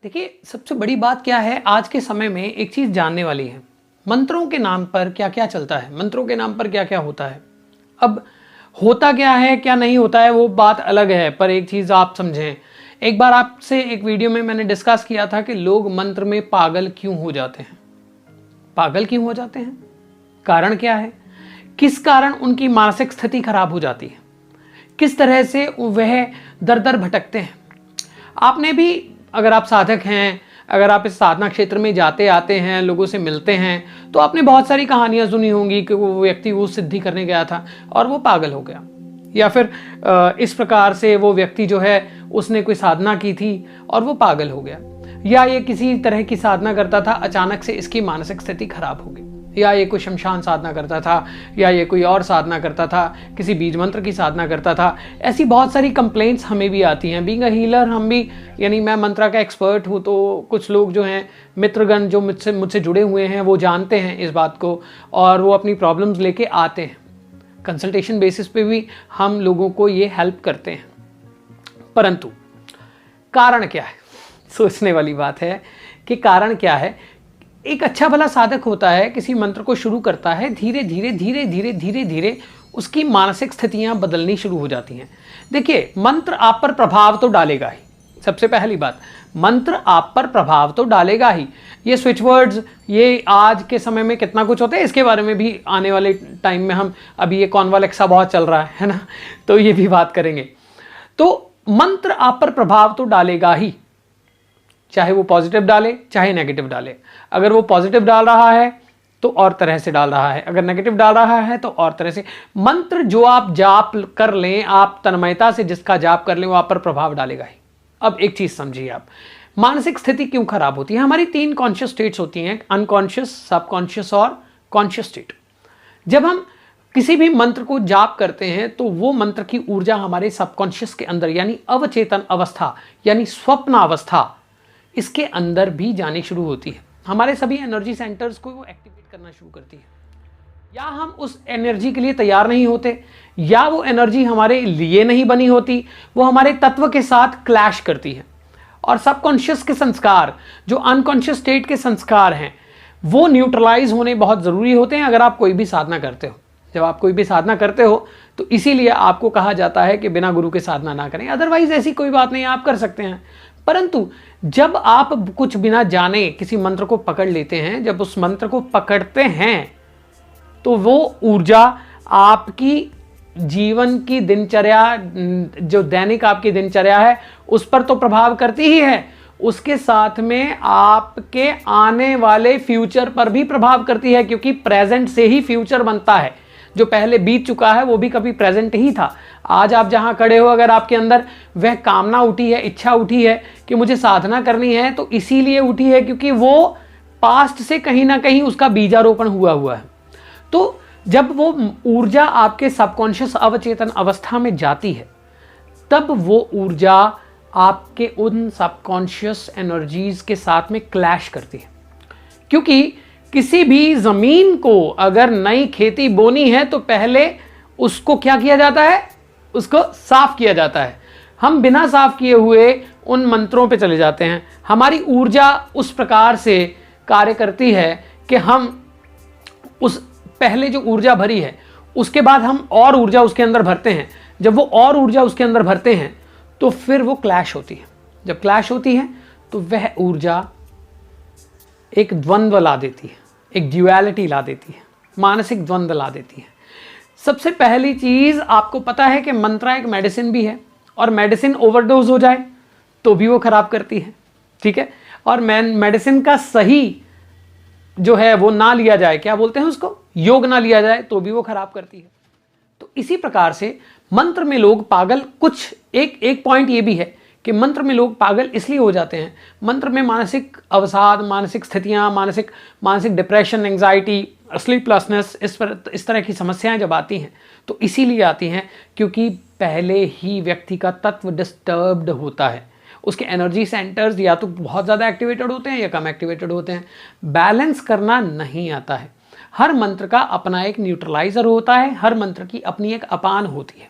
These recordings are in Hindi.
देखिए, सबसे बड़ी बात क्या है, आज के समय में एक चीज़ जानने वाली है। मंत्रों के नाम पर क्या क्या चलता है, मंत्रों के नाम पर क्या क्या होता है। अब होता क्या है क्या नहीं होता है वो बात अलग है, पर एक चीज़ आप समझें। एक बार आपसे एक वीडियो में मैंने डिस्कस किया था कि लोग मंत्र में पागल क्यों हो जाते हैं। पागल क्यों हो जाते हैं, कारण क्या है, किस कारण उनकी मानसिक स्थिति खराब हो जाती है, किस तरह से वह दर दर भटकते हैं। आपने भी, अगर आप साधक हैं, अगर आप इस साधना क्षेत्र में जाते आते हैं, लोगों से मिलते हैं, तो आपने बहुत सारी कहानियां सुनी होंगी कि वो व्यक्ति वो सिद्धि करने गया था और वो पागल हो गया, या फिर इस प्रकार से वो व्यक्ति जो है उसने कोई साधना की थी और वो पागल हो गया, या ये किसी तरह की साधना करता था, अचानक से इसकी मानसिक स्थिति खराब हो गई, या ये कोई शमशान साधना करता था, या ये कोई और साधना करता था, किसी बीज मंत्र की साधना करता था। ऐसी बहुत सारी कंप्लेंट्स हमें भी आती हैं। बीइंग अ हीलर हम भी, यानी मैं मंत्रा का एक्सपर्ट हूँ, तो कुछ लोग जो हैं मित्रगण जो मुझसे जुड़े हुए हैं वो जानते हैं इस बात को, और वो अपनी प्रॉब्लम्स लेके आते हैं। कंसल्टेशन बेसिस पे भी हम लोगों को ये हेल्प करते हैं। परंतु कारण क्या है, सोचने वाली बात है कि कारण क्या है। एक अच्छा भला साधक होता है, किसी मंत्र को शुरू करता है, धीरे धीरे धीरे धीरे धीरे धीरे उसकी मानसिक स्थितियां बदलनी शुरू हो जाती हैं। देखिए, मंत्र आप पर प्रभाव तो डालेगा ही। सबसे पहली बात, मंत्र आप पर प्रभाव तो डालेगा ही। ये स्विच वर्ड्स, ये आज के समय में कितना कुछ होता है, इसके बारे में भी आने वाले टाइम में हम, अभी ये कॉन्वालेक्सा बहुत चल रहा है ना, तो ये भी बात करेंगे। तो मंत्र आप पर प्रभाव तो डालेगा ही, चाहे वो पॉजिटिव डाले चाहे नेगेटिव डाले। अगर वो पॉजिटिव डाल रहा है तो और तरह से डाल रहा है, अगर नेगेटिव डाल रहा है तो और तरह से। मंत्र जो आप जाप कर लें, आप तन्मयता से जिसका जाप कर लें, वो आप पर प्रभाव डालेगा ही। अब एक चीज समझिए आप, मानसिक स्थिति क्यों खराब होती है। हमारी 3 कॉन्शियस स्टेट्स होती हैं, अनकॉन्शियस, सबकॉन्शियस और कॉन्शियस स्टेट। जब हम किसी भी मंत्र को जाप करते हैं तो वो मंत्र की ऊर्जा हमारे सबकॉन्शियस के अंदर, यानी अवचेतन अवस्था, यानी स्वप्न अवस्था, इसके अंदर भी जानी शुरू होती है। हमारे सभी एनर्जी सेंटर्स को वो एक्टिवेट करना शुरू करती है। या हम उस एनर्जी के लिए तैयार नहीं होते, या वो एनर्जी हमारे लिए नहीं बनी होती, वो हमारे तत्व के साथ क्लैश करती है। और सबकॉन्शियस के संस्कार, जो अनकॉन्शियस स्टेट के संस्कार हैं, वो न्यूट्रलाइज होने बहुत ज़रूरी होते हैं अगर आप कोई भी साधना करते हो। जब आप कोई भी साधना करते हो तो इसीलिए आपको कहा जाता है कि बिना गुरु के साधना ना करें। अदरवाइज ऐसी कोई बात नहीं, आप कर सकते हैं। परंतु जब आप कुछ बिना जाने किसी मंत्र को पकड़ लेते हैं, जब उस मंत्र को पकड़ते हैं, तो वो ऊर्जा आपकी जीवन की दिनचर्या, जो दैनिक आपकी दिनचर्या है, उस पर तो प्रभाव करती ही है, उसके साथ में आपके आने वाले फ्यूचर पर भी प्रभाव करती है, क्योंकि प्रेजेंट से ही फ्यूचर बनता है। जो पहले बीत चुका है वो भी कभी प्रेजेंट ही था। आज आप जहां खड़े हो, अगर आपके अंदर वह कामना उठी है, इच्छा उठी है कि मुझे साधना करनी है, तो इसीलिए उठी है क्योंकि वो पास्ट से कहीं ना कहीं उसका बीजारोपण हुआ है। तो जब वो ऊर्जा आपके सबकॉन्शियस अवचेतन अवस्था में जाती है, तब वो ऊर्जा आपके उन सबकॉन्शियस एनर्जीज के साथ में क्लैश करती है। क्योंकि किसी भी जमीन को अगर नई खेती बोनी है तो पहले उसको क्या किया जाता है, उसको साफ किया जाता है। हम बिना साफ किए हुए उन मंत्रों पे चले जाते हैं। हमारी ऊर्जा उस प्रकार से कार्य करती है कि हम उस पहले जो ऊर्जा भरी है उसके बाद हम और ऊर्जा उसके अंदर भरते हैं। जब वो और ऊर्जा उसके अंदर भरते हैं तो फिर वो क्लैश होती है। जब क्लैश होती है तो वह ऊर्जा एक द्वंद्व ला देती है, एक ड्यूअलिटी ला देती है, मानसिक द्वंद्व ला देती है। सबसे पहली चीज आपको पता है कि मंत्रा एक मेडिसिन भी है, और मेडिसिन ओवरडोज हो जाए तो भी वो खराब करती है, ठीक है। और मेडिसिन का सही जो है वो ना लिया जाए, क्या बोलते हैं उसको, योग ना लिया जाए, तो भी वो खराब करती है। तो इसी प्रकार से मंत्र में लोग पागल, कुछ एक पॉइंट ये भी है कि मंत्र में लोग पागल इसलिए हो जाते हैं, मंत्र में मानसिक अवसाद, मानसिक स्थितियां, मानसिक डिप्रेशन, एंग्जाइटी, स्लीपलेसनेस, इस तरह की समस्याएं जब आती हैं तो इसीलिए आती हैं क्योंकि पहले ही व्यक्ति का तत्व डिस्टर्ब्ड होता है। उसके एनर्जी सेंटर्स या तो बहुत ज़्यादा एक्टिवेटेड होते हैं या कम एक्टिवेटेड होते हैं। बैलेंस करना नहीं आता है। हर मंत्र का अपना एक न्यूट्रलाइजर होता है, हर मंत्र की अपनी एक अपान होती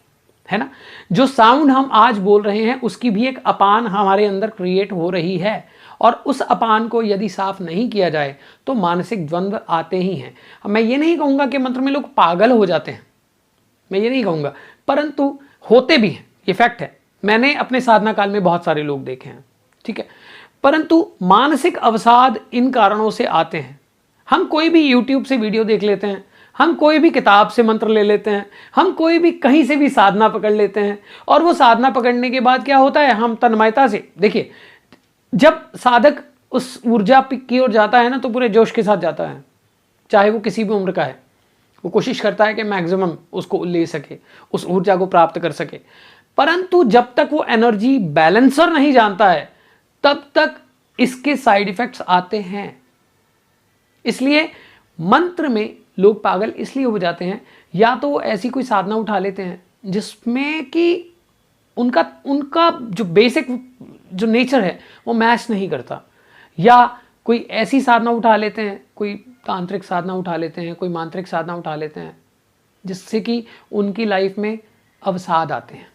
है ना। जो साउंड हम आज बोल रहे हैं उसकी भी एक अपान हमारे अंदर क्रिएट हो रही है, और उस अपान को यदि साफ नहीं किया जाए तो मानसिक द्वंद्व आते ही हैं। मैं ये नहीं कहूँगा कि मंत्र में लोग पागल हो जाते हैं, मैं ये नहीं कहूँगा, परंतु होते भी हैं, ये फैक्ट है। मैंने अपने साधना काल में बहुत सारे लोग देखे हैं, ठीक है। परंतु मानसिक अवसाद इन कारणों से आते हैं। हम कोई भी यूट्यूब से वीडियो देख लेते हैं, हम कोई भी किताब से मंत्र ले लेते हैं, हम कोई भी कहीं से भी साधना पकड़ लेते हैं, और वो साधना पकड़ने के बाद क्या होता है, हम तन्मयता से, देखिए जब साधक उस ऊर्जा की ओर जाता है ना तो पूरे जोश के साथ जाता है, चाहे वो किसी भी उम्र का है। वो कोशिश करता है कि मैक्सिमम उसको ले सके, उस ऊर्जा को प्राप्त कर सके। परंतु जब तक वो एनर्जी बैलेंसर नहीं जानता है तब तक इसके साइड इफेक्ट्स आते हैं। इसलिए मंत्र में लोग पागल इसलिए हो जाते हैं, या तो वो ऐसी कोई साधना उठा लेते हैं जिसमें कि उनका जो बेसिक जो नेचर है वो मैच नहीं करता, या कोई ऐसी साधना उठा लेते हैं, कोई तांत्रिक साधना उठा लेते हैं, कोई मांत्रिक साधना उठा लेते हैं जिससे कि उनकी लाइफ में अवसाद आते हैं।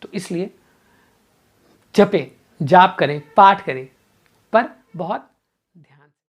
तो इसलिए जपें, जाप करें, पाठ करें, पर बहुत